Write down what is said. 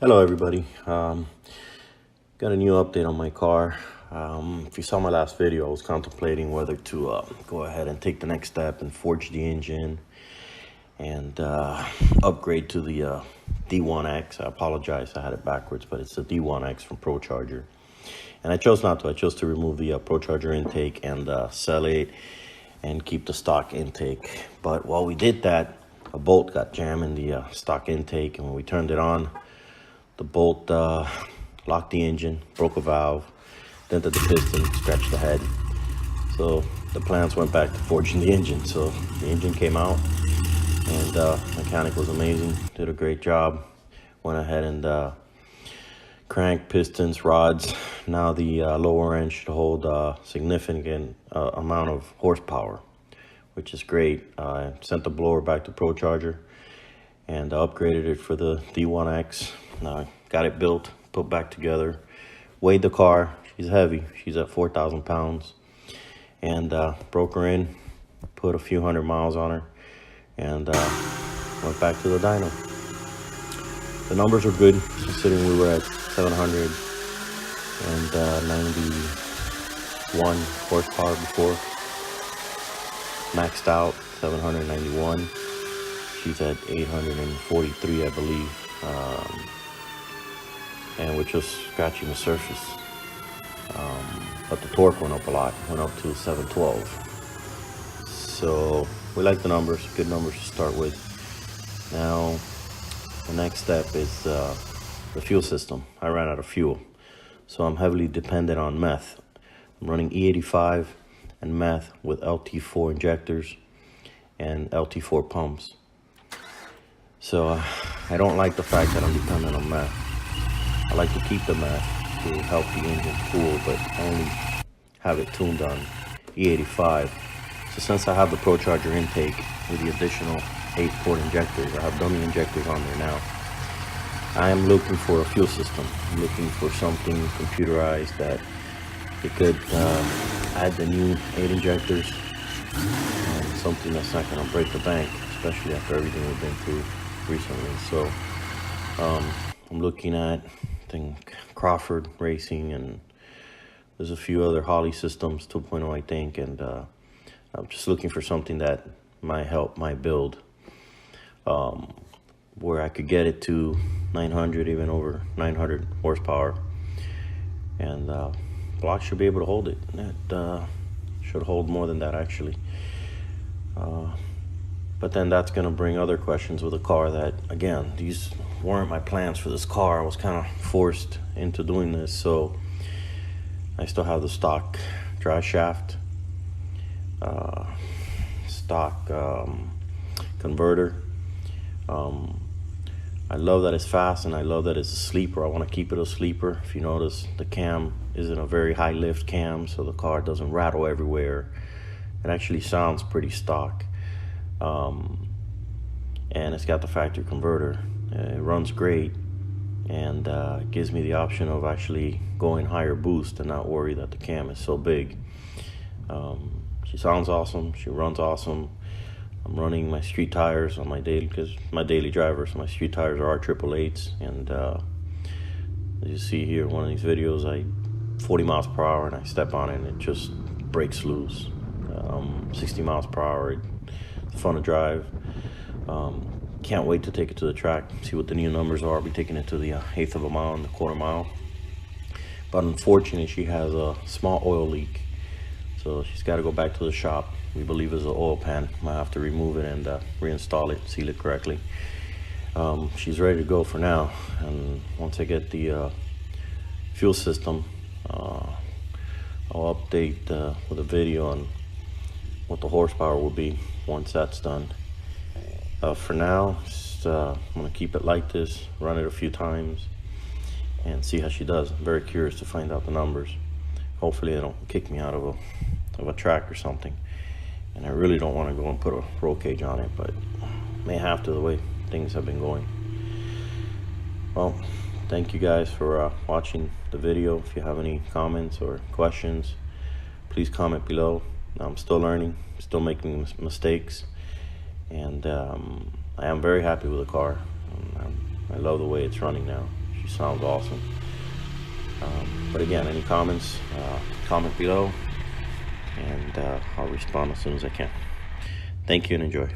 Hello everybody. Got a new update on my car. If you saw my last video, I was contemplating whether to go ahead and take the next step and forge the engine and upgrade to the D1X. I apologize, I had it backwards, but it's the D1X from Procharger. And I chose not to. I chose to remove the Procharger intake and sell it and keep the stock intake. But while we did that, a bolt got jammed in the stock intake, and when we turned it on, the bolt locked the engine, broke a valve, dented the piston, scratched the head. So the plans went back to forging the engine. So the engine came out, and mechanic was amazing, did a great job. Went ahead and crank, pistons, rods. Now the lower end should hold a significant amount of horsepower, which is great. I sent the blower back to Procharger and upgraded it for the D1X. Got it built, put back together, weighed the car. She's heavy. She's at 4,000 pounds. And broke her in, put a few hundred miles on her, and went back to the dyno. The numbers are good, considering we were at 791 horsepower before. Maxed out, 791. She's at 843, I believe. And we're just scratching the surface. But the torque went up a lot, went up to 712. So we like the numbers, good numbers to start with. Now, the next step is the fuel system. I ran out of fuel, so I'm heavily dependent on meth. I'm running E85 and meth with LT4 injectors and LT4 pumps. So I don't like the fact that I'm dependent on meth. I like to keep the meth to help the engine cool, but only have it tuned on E85. So since I have the Procharger intake with the additional 8-port injectors, I have dummy injectors on there now. I am looking for a fuel system. I'm looking for something computerized that it could add the new 8 injectors, and something that's not going to break the bank, especially after everything we've been through recently. So I'm looking at, I think, Crawford Racing, and there's a few other Holly systems, 2.0 I think, and I'm just looking for something that might help my build, where I could get it to 900, even over 900 horsepower, and block should be able to hold it. It should hold more than that, actually. But then that's going to bring other questions with a car that, again, these weren't my plans for this car. I was kind of forced into doing this. So I still have the stock dry shaft, stock converter. I love that it's fast, and I love that it's a sleeper. I want to keep it a sleeper. If you notice, the cam isn't a very high lift cam, so the car doesn't rattle everywhere. It actually sounds pretty stock. And it's got the factory converter. It runs great, and gives me the option of actually going higher boost and not worry that the cam is so big. She sounds awesome. She runs awesome. I'm running my street tires on my daily, because my daily driver, so my street tires are R888s, and as you see here in one of these videos, 40 miles per hour, and I step on it and it just breaks loose. 60 miles per hour. It's fun to drive. Can't wait to take it to the track, see what the new numbers are. I'll be taking it to the 1/8 of a mile and the 1/4 mile. But unfortunately, she has a small oil leak, so she's got to go back to the shop. We believe it's an oil pan. Might have to remove it and reinstall it, seal it correctly. She's ready to go for now, and once I get the fuel system, I'll update with a video on what the horsepower will be once that's done. For now, I'm gonna keep it like this, run it a few times, and see how she does. I'm very curious to find out the numbers. Hopefully they don't kick me out of a track or something. And I really don't want to go and put a roll cage on it, but may have to, the way things have been going. Well, thank you guys for watching the video. If you have any comments or questions, please comment below. I'm still learning, still making mistakes, and I am very happy with the car. I love the way it's running now. She sounds awesome. But again, any comments, comment below, and I'll respond as soon as I can. Thank you and enjoy.